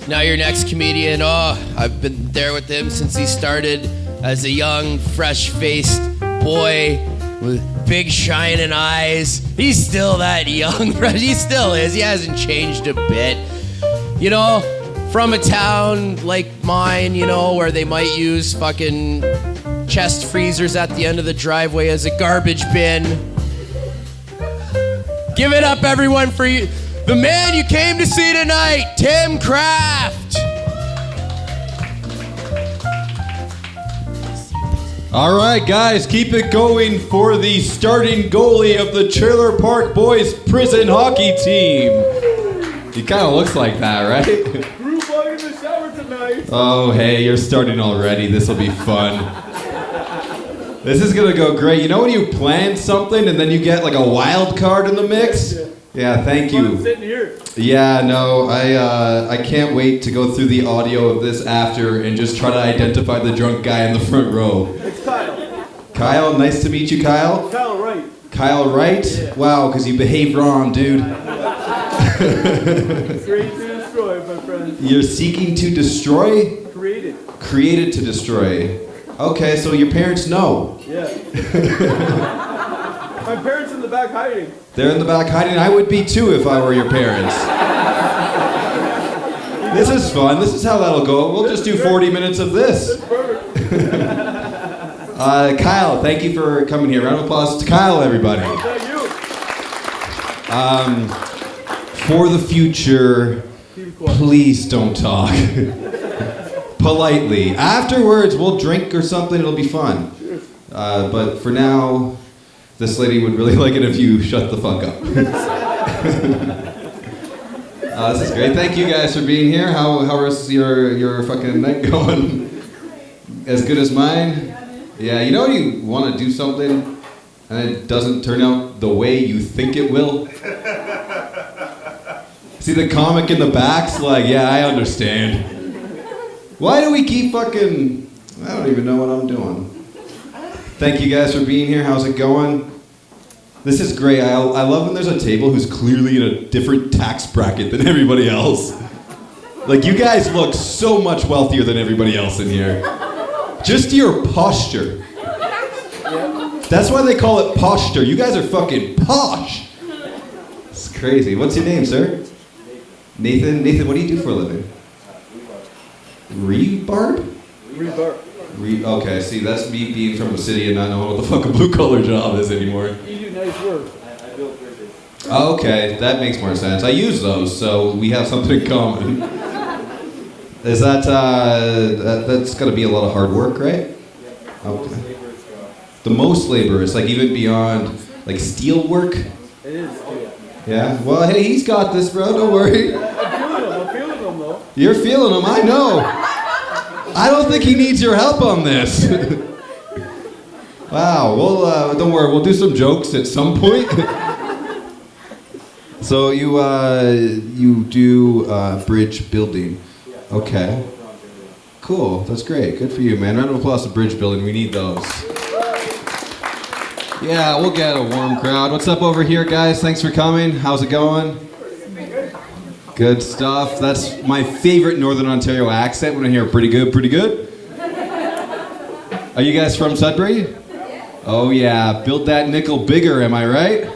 Now your next comedian, I've been there with him since he started as a young, fresh-faced boy with big shining eyes. He's still that young, he still is. He hasn't changed a bit. You know, from a town like mine, you know, where they might use fucking chest freezers at the end of the driveway as a garbage bin. Give it up, everyone, for you. The man you came to see tonight, Tim Kraft. All right, guys, keep it going for the starting goalie of the Trailer Park Boys prison hockey team. He kind of looks like that, right? Grew bug in the shower tonight. Oh, hey, you're starting already. This will be fun. This is gonna go great. You know when you plan something and then you get like a wild card in the mix? Yeah, thank you. I'm sitting here. Yeah, no, I can't wait to go through the audio of this after and just try to identify the drunk guy in the front row. It's Kyle. Kyle, nice to meet you, Kyle. Kyle Wright. Kyle Wright? Yeah. Wow, because you behaved wrong, dude. Created to destroy, my friend. You're seeking to destroy? Created. Created to destroy. Okay, so your parents know. Yeah. My parents in the back hiding. They're in the back hiding. I would be too if I were your parents. This is fun. This is how that'll go. We'll just do 40 minutes of this. That's perfect. Kyle, thank you for coming here. Round of applause to Kyle, everybody. Thank you. For the future, please don't talk. Politely. Afterwards, we'll drink or something. It'll be fun. But for now, this lady would really like it if you shut the fuck up. This is great. Thank you guys for being here. How is your fucking night going? As good as mine? Yeah, you know when you want to do something and it doesn't turn out the way you think it will? See the comic in the back's like, yeah, I understand. Why do we keep fucking... I don't even know what I'm doing. Thank you guys for being here. How's it going? This is great. I love when there's a table who's clearly in a different tax bracket than everybody else. Like, you guys look so much wealthier than everybody else in here. Just your posture. That's why they call it posture. You guys are fucking posh. It's crazy. What's your name, sir? Nathan? Nathan, what do you do for a living? Rebarb? Rebarb. Okay, see, that's me being from the city and not knowing what the fuck a blue-collar job is anymore. You do nice work. I built bridges. Okay, that makes more sense. I use those, so we have something in common. Is that's gotta be a lot of hard work, right? Okay. The most labor is like even beyond like steel work? It is. Yeah? Well, hey, he's got this, bro, don't worry. I'm feeling them though. You're feeling him, I know. I don't think he needs your help on this. Wow, well, don't worry, we'll do some jokes at some point. So you do bridge building. Okay. Cool, that's great. Good for you, man. Round of applause to bridge building. We need those. Yeah, we'll get a warm crowd. What's up over here, guys? Thanks for coming. How's it going? Good stuff. That's my favorite Northern Ontario accent when I hear pretty good, pretty good. Are you guys from Sudbury? Oh yeah, build that nickel bigger, am I right?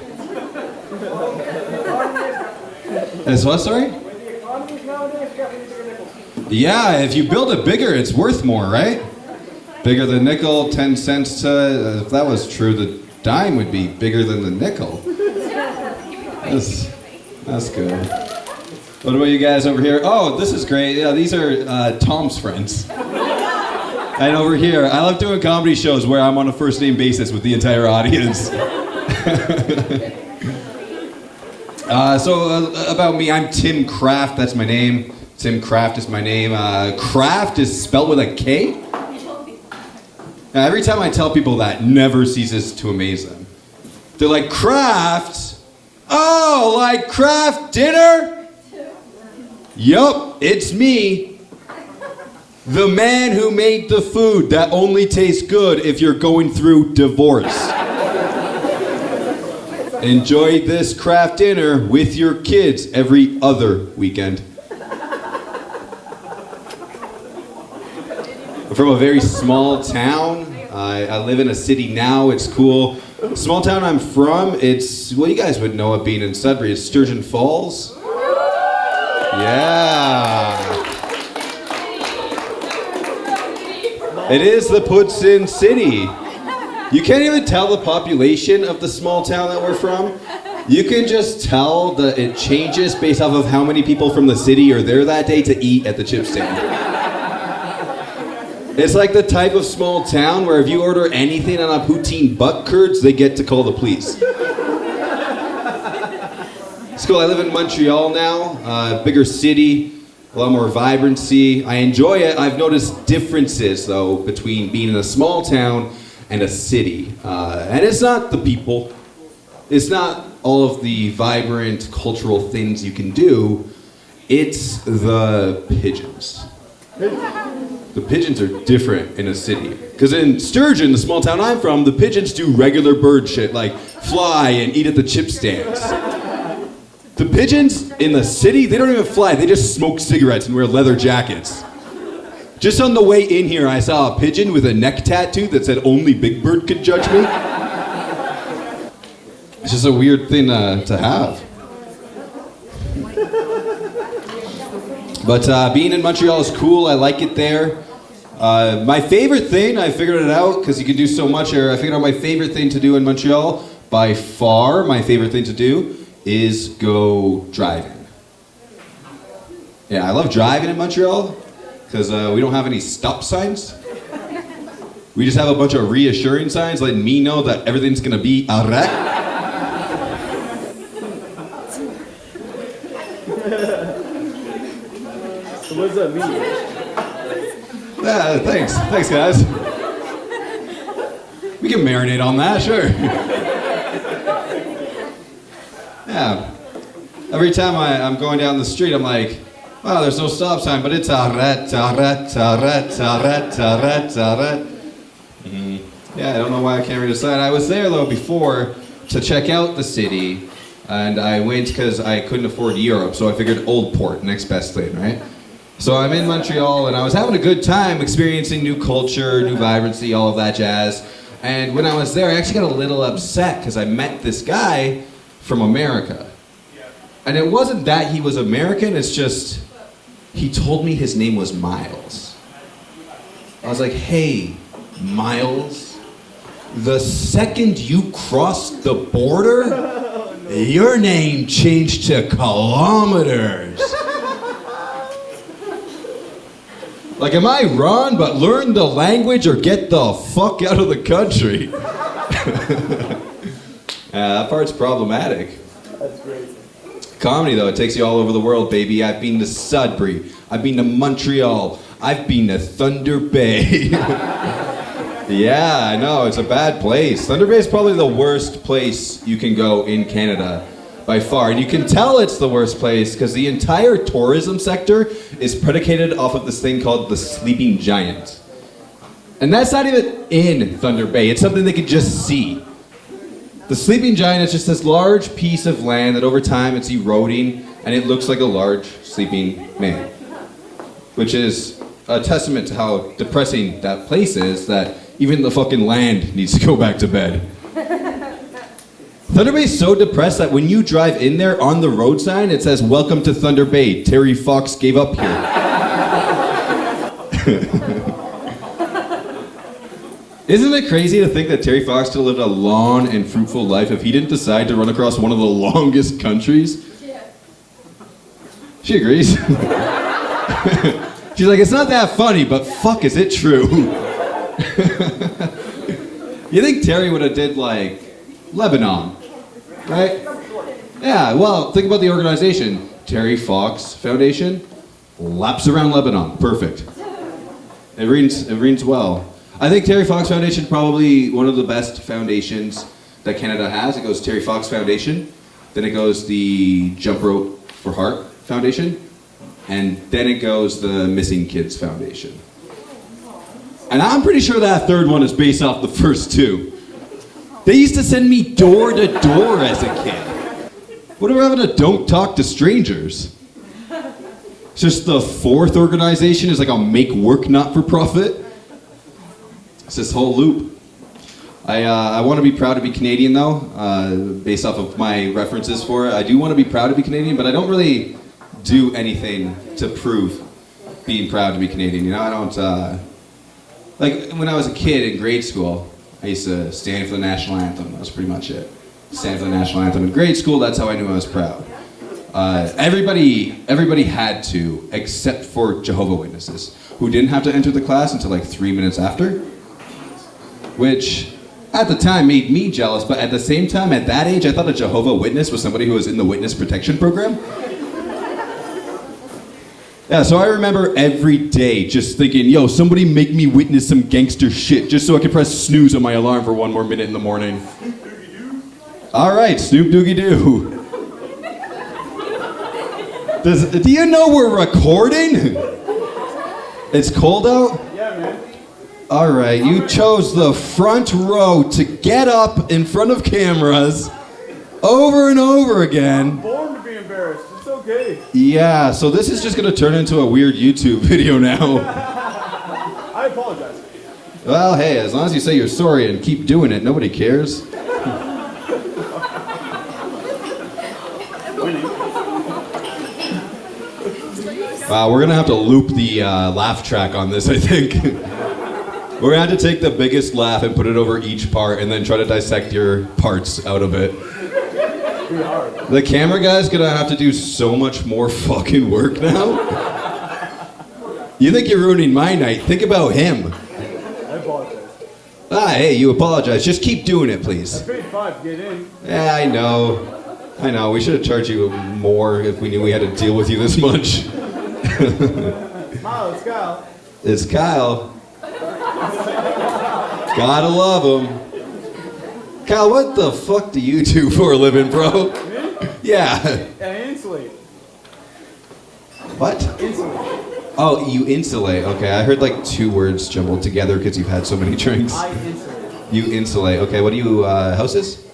As what, sorry? Yeah, if you build it bigger, it's worth more, right? Bigger than nickel, 10 cents to, if that was true, the dime would be bigger than the nickel. That's good. What about you guys over here? Oh, this is great. Yeah, these are Tom's friends. And over here, I love doing comedy shows where I'm on a first name basis with the entire audience. About me, I'm Tim Kraft, that's my name. Tim Kraft is my name. Kraft is spelled with a K. Now, every time I tell people that, never ceases to amaze them. They're like, Kraft? Oh, like Kraft dinner? Yup, it's me. The man who made the food that only tastes good if you're going through divorce. Enjoy this Kraft dinner with your kids every other weekend. I'm from a very small town. I live in a city now. It's cool. Small town I'm from, it's, well, you guys would know it being in Sudbury. It's Sturgeon Falls. Yeah. It is the Put-Sin City. You can't even tell the population of the small town that we're from. You can just tell that it changes based off of how many people from the city are there that day to eat at the chip stand. It's like the type of small town where if you order anything on a poutine butt curds, they get to call the police. It's cool. I live in Montreal now, bigger city, a lot more vibrancy. I enjoy it. I've noticed differences, though, between being in a small town and a city. And it's not the people. It's not all of the vibrant cultural things you can do. It's the pigeons. The pigeons are different in a city. Because in Sturgeon, the small town I'm from, the pigeons do regular bird shit, like fly and eat at the chip stands. The pigeons in the city, they don't even fly, they just smoke cigarettes and wear leather jackets. Just on the way in here, I saw a pigeon with a neck tattoo that said, "Only Big Bird could judge me." It's just a weird thing to have. But being in Montreal is cool. I like it there. My favorite thing, I figured it out because you can do so much here. I figured out my favorite thing to do in Montreal, by far my favorite thing to do, is go driving. Yeah, I love driving in Montreal because we don't have any stop signs. We just have a bunch of reassuring signs letting me know that everything's gonna be alright. So what does that mean? Yeah, thanks guys. We can marinate on that, sure. Yeah. Every time I'm going down the street, I'm like, wow, there's no stop sign, but it's arret. Yeah, I don't know why I can't read a sign. I was there though before to check out the city, and I went because I couldn't afford Europe, so I figured Old Port, next best thing, right? So I'm in Montreal, and I was having a good time experiencing new culture, new vibrancy, all of that jazz. And when I was there, I actually got a little upset because I met this guy from America. And it wasn't that he was American, it's just, he told me his name was Miles. I was like, hey, Miles, the second you crossed the border, your name changed to Kilometers. Like, am I wrong? But learn the language or get the fuck out of the country. That part's problematic. That's great. Comedy, though, it takes you all over the world, baby. I've been to Sudbury. I've been to Montreal. I've been to Thunder Bay. Yeah, I know, it's a bad place. Thunder Bay is probably the worst place you can go in Canada, by far. And you can tell it's the worst place because the entire tourism sector is predicated off of this thing called the Sleeping Giant. And that's not even in Thunder Bay, it's something they can just see. The Sleeping Giant is just this large piece of land that over time it's eroding and it looks like a large sleeping man. Which is a testament to how depressing that place is that even the fucking land needs to go back to bed. Thunder Bay is so depressed that when you drive in there on the road sign, it says, "Welcome to Thunder Bay. Terry Fox gave up here." Isn't it crazy to think that Terry Fox could have lived a long and fruitful life if he didn't decide to run across one of the longest countries? Yeah. She agrees. She's like, it's not that funny, but fuck, is it true? You think Terry would have did like Lebanon, right? Yeah, well, think about the organization. Terry Fox Foundation, laps around Lebanon, perfect. It reads well. I think Terry Fox Foundation is probably one of the best foundations that Canada has. It goes Terry Fox Foundation, then it goes the Jump Rope for Heart Foundation, and then it goes the Missing Kids Foundation. And I'm pretty sure that third one is based off the first two. They used to send me door to door as a kid. Whatever happened to Don't Talk to Strangers? It's just the fourth organization is like a make work not-for-profit. It's this whole loop. I want to be proud to be Canadian, though, based off of my references for it. I do want to be proud to be Canadian, but I don't really do anything to prove being proud to be Canadian. You know, I don't, like, when I was a kid in grade school, I used to stand for the national anthem. That was pretty much it. Stand for the national anthem. In grade school, that's how I knew I was proud. Everybody had to, except for Jehovah's Witnesses, who didn't have to enter the class until like 3 minutes after, which at the time made me jealous, but at the same time, at that age, I thought a Jehovah's Witness was somebody who was in the witness protection program. Yeah, so I remember every day just thinking, yo, somebody make me witness some gangster shit just so I could press snooze on my alarm for 1 more minute in the morning. All right, Snoop Doogie Doo. Do you know we're recording? It's cold out? Yeah, man. All right, you chose the front row to get up in front of cameras over and over again. I'm born to be embarrassed. It's okay. Yeah, so this is just gonna turn into a weird YouTube video now. I apologize. Well, hey, as long as you say you're sorry and keep doing it, nobody cares. Wow, we're gonna have to loop the laugh track on this, I think. We're gonna have to take the biggest laugh and put it over each part and then try to dissect your parts out of it. The camera guy's gonna have to do so much more fucking work now. You think you're ruining my night? Think about him. I apologize. Hey, you apologize. Just keep doing it, please. I paid $5 to get in. Yeah, I know. We should have charged you more if we knew we had to deal with you this much. Smile, it's Kyle. It's Kyle. Gotta love him. Kyle, what the fuck do you do for a living, bro? Me? Yeah. I insulate. What? Insulate. Oh, you insulate. Okay, I heard like 2 words jumbled together because you've had so many drinks. I insulate. You insulate. Okay, what do you, houses?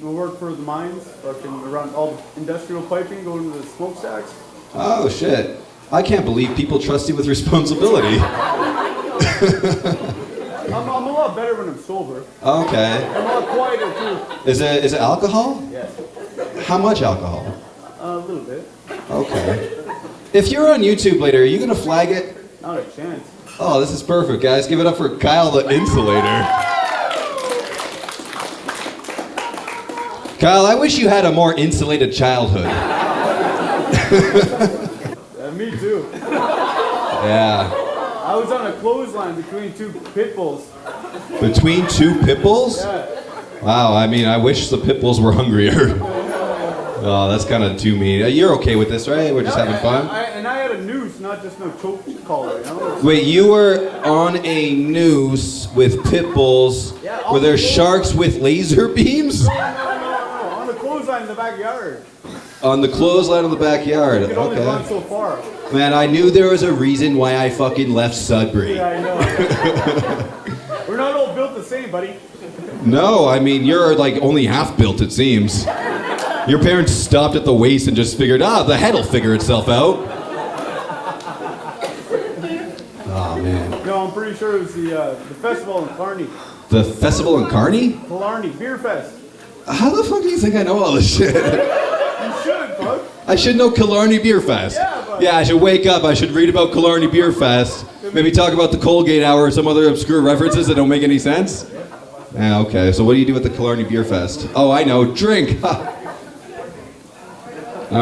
We work for the mines, fucking around all the industrial piping, going to the smokestacks. Oh, shit. I can't believe people trust you with responsibility. I'm a lot better when I'm sober. Okay. I'm a lot quieter too. Is it alcohol? Yes. How much alcohol? A little bit. Okay. If you're on YouTube later, are you gonna flag it? Not a chance. Oh, this is perfect, guys. Give it up for Kyle the Insulator. Kyle, I wish you had a more insulated childhood. Me too. Yeah. I was on a clothesline between 2 pit bulls. Between 2 pit bulls? Yeah. Wow, I wish the pit bulls were hungrier. Oh, that's kind of too mean. You're okay with this, right? We're just having fun? And I had a noose, not just no choke collar, you know? Wait, you were on a noose with pit bulls. Yeah, Were there sharks with laser beams? No. On the clothesline in the backyard. On the clothesline in the backyard. You can only run Okay. so far. Man, I knew there was a reason why I fucking left Sudbury. Yeah, I know. We're not all built the same, buddy. No, you're like only half built, it seems. Your parents stopped at the waist and just figured, the head'll figure itself out. Oh, man. No, I'm pretty sure it was the festival in Killarney. The festival in Kearney? Killarney, Beer Fest. How the fuck do you think I know all this shit? You should, bud. I should know Killarney Beer Fest. Yeah, but- Yeah, I should wake up. I should read about Killarney Beer Fest. Maybe talk about the Colgate Hour or some other obscure references that don't make any sense. Yeah, okay. So what do you do at the Killarney Beer Fest? Oh, I know. Drink. All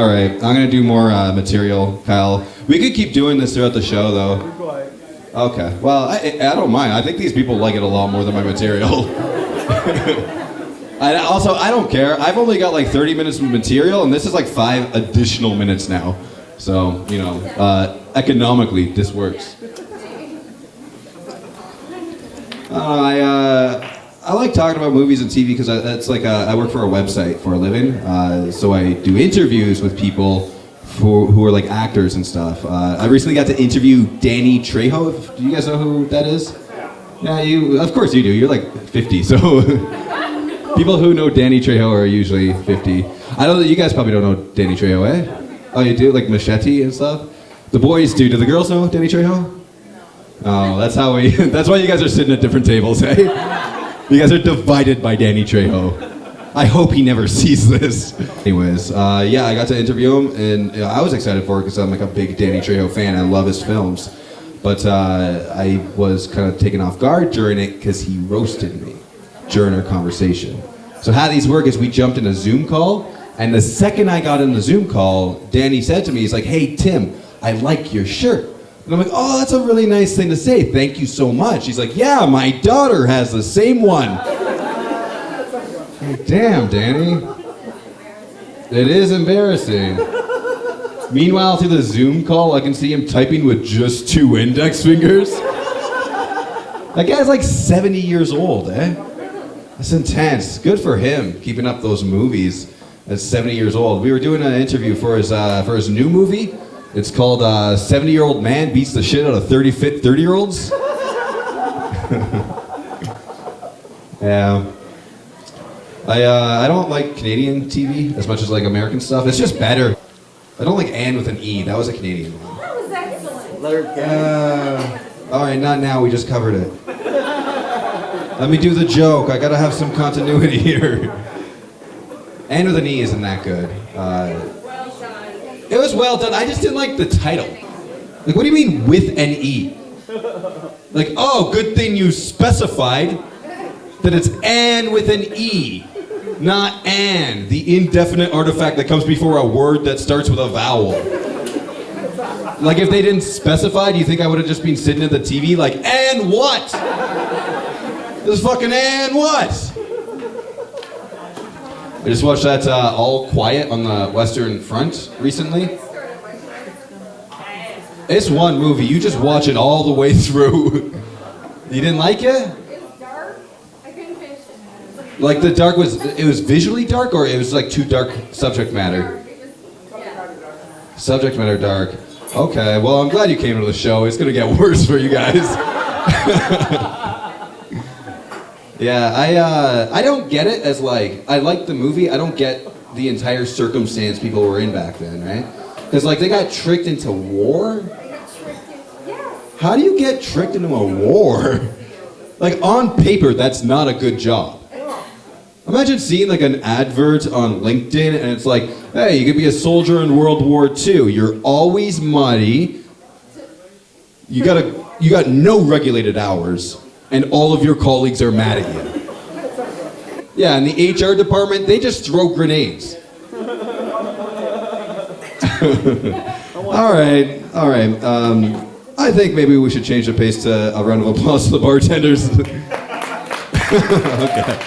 right. I'm going to do more material, Kyle. We could keep doing this throughout the show, though. Be quiet. Okay. Well, I don't mind. I think these people like it a lot more than my material. I don't care. I've only got like 30 minutes of material, and this is like 5 additional minutes now. So, economically, this works. I like talking about movies and TV because that's like I work for a website for a living. So I do interviews with people who are like actors and stuff. I recently got to interview Danny Trejo. Do you guys know who that is? Yeah, of course you do. You're like 50, so people who know Danny Trejo are usually 50. I know that you guys probably don't know Danny Trejo, eh? Oh, you do? Like Machete and stuff? The boys do. Do the girls know Danny Trejo? Oh, that's how we. That's why you guys are sitting at different tables, eh? You guys are divided by Danny Trejo. I hope he never sees this. Anyways, yeah, I got to interview him, and I was excited for it because I'm like a big Danny Trejo fan. I love his films, but I was kind of taken off guard during it because he roasted me during our conversation. So how these work is we jumped in a Zoom call, and the second I got in the Zoom call, Danny said to me, he's like, "Hey Tim, I like your shirt." And I'm like, "Oh, that's a really nice thing to say. Thank you so much." He's like, "Yeah, my daughter has the same one." Damn, Danny. It is embarrassing. Meanwhile, through the Zoom call, I can see him typing with just 2 index fingers. That guy's like 70 years old, eh? That's intense. Good for him, keeping up those movies at 70 years old. We were doing an interview for his new movie. It's called 70-Year-Old Man Beats the Shit Out of 30-Year-Olds. Yeah. I don't like Canadian TV as much as like American stuff. It's just better. I don't like Anne with an E. That was a Canadian one. That was excellent. All right, not now. We just covered it. Let me do the joke. I gotta have some continuity here. Anne with an E isn't that good. Well done. It was well done. I just didn't like the title. Like, what do you mean with an E? Like, oh, good thing you specified that it's Anne with an E, not Anne, the indefinite artifact that comes before a word that starts with a vowel. Like, if they didn't specify, do you think I would have just been sitting at the TV like, "Anne what? This fucking Anne what?" I just watched that All Quiet on the Western Front recently. It's one movie. You just watch it all the way through. You didn't like it? It was dark. I couldn't finish it. Like the dark was visually dark, or it was like too dark subject matter? It was, yeah. Subject matter dark. Okay, well I'm glad you came to the show. It's gonna get worse for you guys. Yeah, I don't get it as like, I like the movie, I don't get the entire circumstance people were in back then, right? Because like they got tricked into war? They got tricked in. Yes. How do you get tricked into a war? Like on paper, that's not a good job. Imagine seeing like an advert on LinkedIn and it's like, "Hey, you could be a soldier in World War II. You're always muddy. You got no regulated hours, and all of your colleagues are mad at you." Yeah, in the HR department, they just throw grenades. All right. I think maybe we should change the pace to a round of applause to the bartenders. Okay.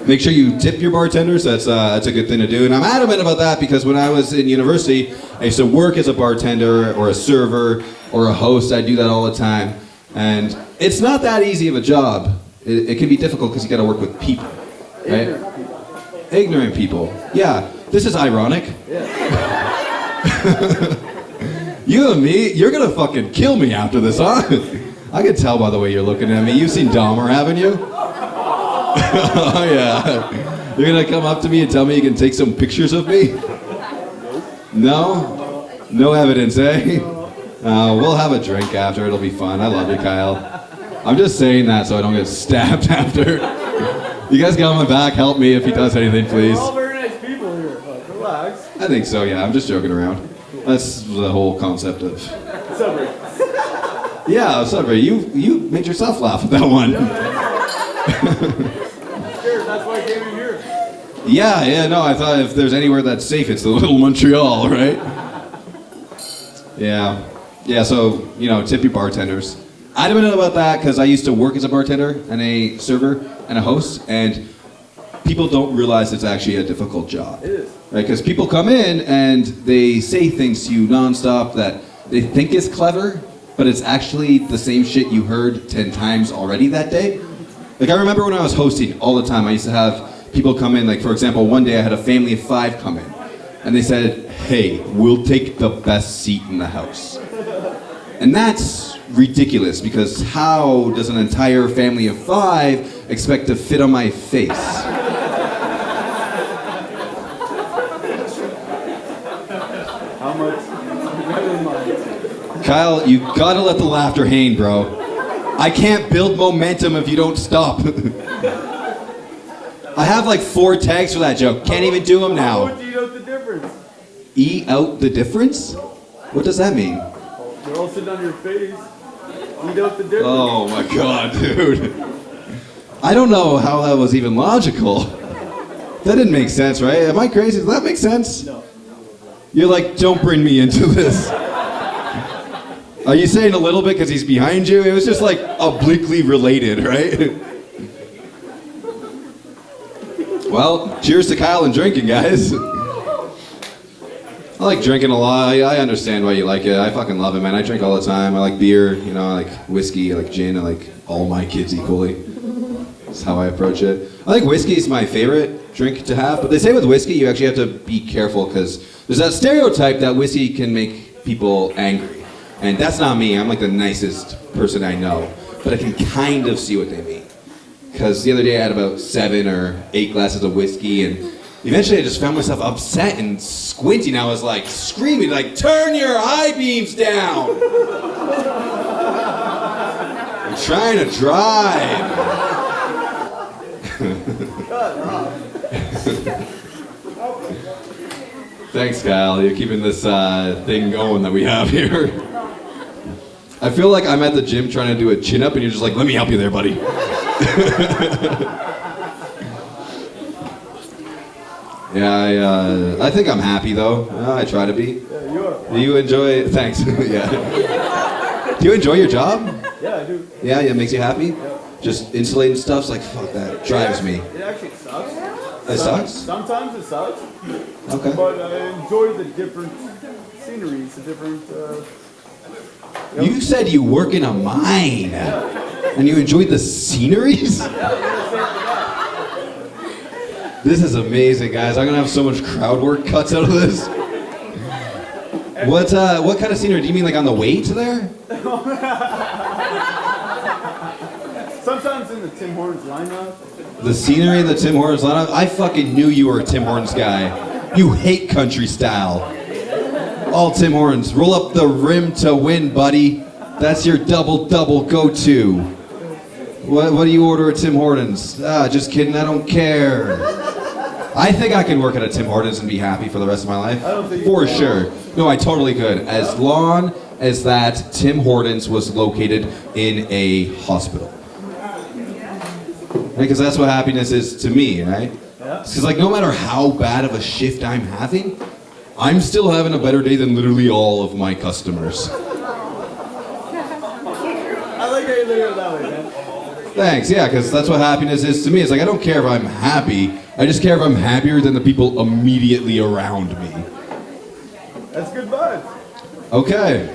Make sure you tip your bartenders. That's a good thing to do. And I'm adamant about that because when I was in university, I used to work as a bartender or a server or a host. I do that all the time. And it's not that easy of a job. It can be difficult because you got to work with people, right? Ignorant people. Yeah, this is ironic. Yeah. You and me, you're gonna fucking kill me after this, huh? I can tell by the way you're looking at me. You've seen Dahmer, haven't you? Oh yeah. You're gonna come up to me and tell me you can take some pictures of me? No? No evidence, eh? We'll have a drink after. It'll be fun. I love you, Kyle. I'm just saying that so I don't get stabbed after. You guys got my back. Help me if he does anything, please. We're all very nice people here, but relax. I think so, yeah. I'm just joking around. That's the whole concept of... Celebrate. Yeah, sorry. You made yourself laugh with that one. Sure, that's why I came in here. Yeah, no, I thought if there's anywhere that's safe, it's the little Montreal, right? Yeah, so, tip your bartenders. Adamant about that because I used to work as a bartender and a server and a host, and people don't realize it's actually a difficult job. It is. Right, because people come in and they say things to you nonstop that they think is clever, but it's actually the same shit you heard 10 times already that day. Like I remember when I was hosting all the time, I used to have people come in, like for example, one day I had a family of 5 come in, and they said, "Hey, we'll take the best seat in the house." And that's ridiculous, because how does an entire family of 5 expect to fit on my face? How much. Never mind. Kyle, you gotta let the laughter hang, bro. I can't build momentum if you don't stop. I have like 4 tags for that joke. Can't even do them How now. would you know the difference? Eat out the difference? What does that mean? They're all sitting on your face. Eat out the difference. Oh my god, dude. I don't know how that was even logical. That didn't make sense, right? Am I crazy? Does that make sense? No. You're like, don't bring me into this. Are you saying a little bit because he's behind you? It was just like obliquely related, right? Well, cheers to Kyle and drinking, guys. I like drinking a lot. I understand why you like it. I fucking love it, man. I drink all the time. I like beer, you know, I like whiskey, I like gin, I like all my kids equally. That's how I approach it. I think whiskey is my favorite drink to have, but they say with whiskey you actually have to be careful because there's that stereotype that whiskey can make people angry. And that's not me. I'm like the nicest person I know, but I can kind of see what they mean. Because the other day I had about 7 or 8 glasses of whiskey, and eventually I just found myself upset and squinting. I was like screaming, like, turn your high beams down. I'm trying to drive. Thanks, Kyle. You're keeping this thing going that we have here. I feel like I'm at the gym trying to do a chin-up, and you're just like, let me help you there, buddy. Yeah, I think I'm happy, though. I try to be. Yeah, you are. Do you enjoy... Thanks. Yeah. Do you enjoy your job? Yeah, I do. Yeah, it makes you happy? Just insulating stuff's like, fuck, that drives me. It actually sucks. It sucks? Sometimes it sucks. Okay. But I enjoy the different sceneries, the different... You said you work in a mine, and you enjoy the sceneries? This is amazing, guys. I'm gonna have so much crowd work cuts out of this. What kind of scenery? Do you mean like on the way to there? Sometimes in the Tim Hortons lineup. The scenery in the Tim Hortons lineup? I fucking knew you were a Tim Hortons guy. You hate country style. All Tim Hortons. Roll up the rim to win, buddy. That's your double go-to. What do you order at Tim Hortons? Just kidding, I don't care. I think I can work at a Tim Hortons and be happy for the rest of my life. I don't think For sure. No, I totally could. As long as that Tim Hortons was located in a hospital. Because that's what happiness is to me, right? Yeah. Because like no matter how bad of a shift I'm having, I'm still having a better day than literally all of my customers. I like how you look at it that way, man. Thanks, yeah, because that's what happiness is to me. It's like I don't care if I'm happy, I just care if I'm happier than the people immediately around me. That's good vibes. Okay.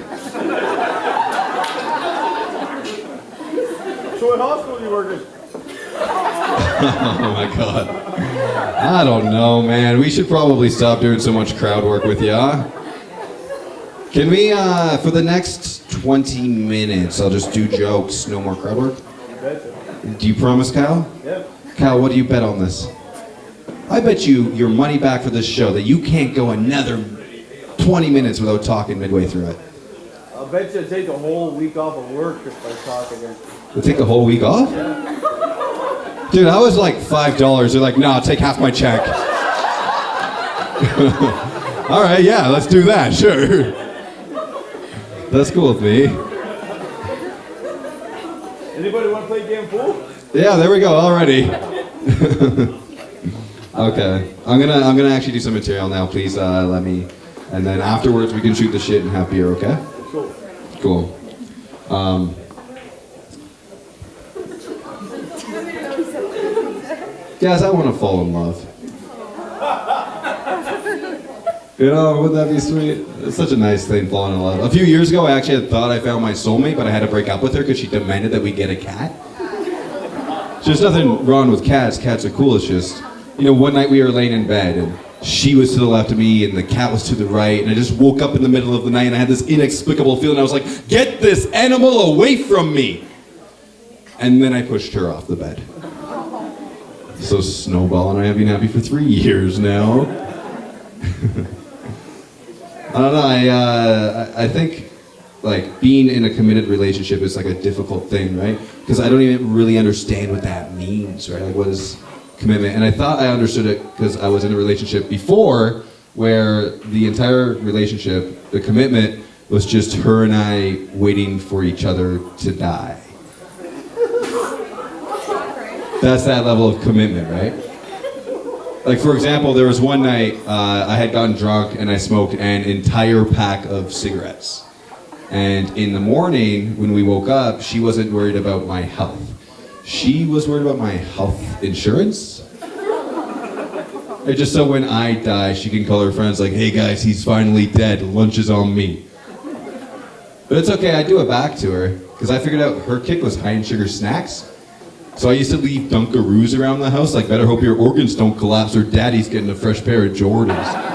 So what hospital do you work in? Oh my god. I don't know, man. We should probably stop doing so much crowd work with ya. Can we, for the next 20 minutes, I'll just do jokes, no more crowd work? You betcha. Do you promise, Kyle? Yep. Kyle, what do you bet on this? I bet you your money back for this show that you can't go another 20 minutes without talking midway through it. I'll bet you I'd take a whole week off of work if I talk again. We'll take a whole week off? Yeah. Dude, I was like $5. They're like, nah, take half my check. All right, yeah, let's do that, sure. That's cool with me. Anybody want to play game pool? Yeah, there we go, already. Okay, I'm gonna actually do some material now. Please let me, and then afterwards we can shoot the shit and have beer. Okay? Cool. Cool. Guys, I want to fall in love. You know, wouldn't that be sweet? It's such a nice thing, falling in love. A few years ago, I actually had thought I found my soulmate, but I had to break up with her because she demanded that we get a cat. There's nothing wrong with cats. Cats are cool. It's just, you know, one night we were laying in bed, and she was to the left of me, and the cat was to the right, and I just woke up in the middle of the night, and I had this inexplicable feeling. I was like, get this animal away from me! And then I pushed her off the bed. So Snowball and I have been happy for 3 years now. I don't know. I think like being in a committed relationship is like a difficult thing, right? Because I don't even really understand what that means, right? Like what is commitment? And I thought I understood it because I was in a relationship before where the entire relationship, the commitment was just her and I waiting for each other to die. That's that level of commitment, right? Like for example, there was one night I had gotten drunk and I smoked an entire pack of cigarettes. And in the morning, when we woke up, she wasn't worried about my health. She was worried about my health insurance. And just so when I die, she can call her friends like, hey guys, he's finally dead, lunch is on me. But it's okay, I do it back to her, because I figured out her kick was high in sugar snacks. So I used to leave Dunkaroos around the house, like better hope your organs don't collapse or daddy's getting a fresh pair of Jordans.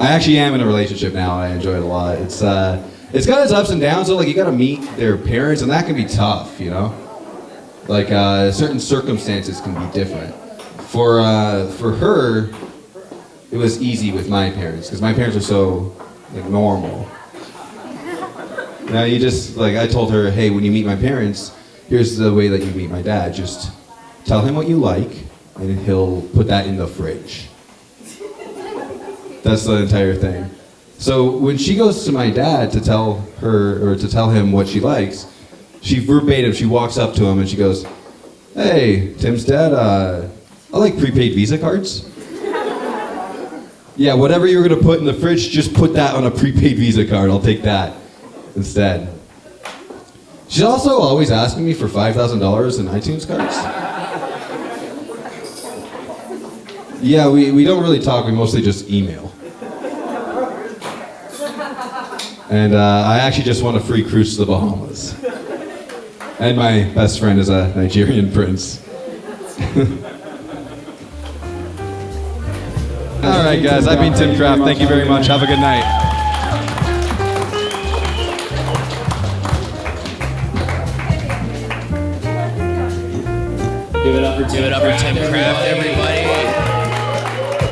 I actually am in a relationship now, I enjoy it a lot. It's got its ups and downs, so like you gotta meet their parents, and that can be tough, you know? Like certain circumstances can be different. For her, it was easy with my parents, because my parents are so like normal. Now you just, like I told her, hey, when you meet my parents, here's the way that you meet my dad. Just tell him what you like, and he'll put that in the fridge. That's the entire thing. So when she goes to my dad to tell her, or to tell him what she likes, she walks up to him and she goes, hey, Tim's dad, I like prepaid Visa cards. Yeah, whatever you're gonna put in the fridge, just put that on a prepaid Visa card. I'll take that instead. She's also always asking me for $5,000 in iTunes cards. Yeah, we don't really talk, we mostly just email. And I actually just want a free cruise to the Bahamas. And my best friend is a Nigerian prince. All right, guys, I've been Tim Kraft. Thank you very much. Have a good night. Give it up for Tim Kraft, everybody.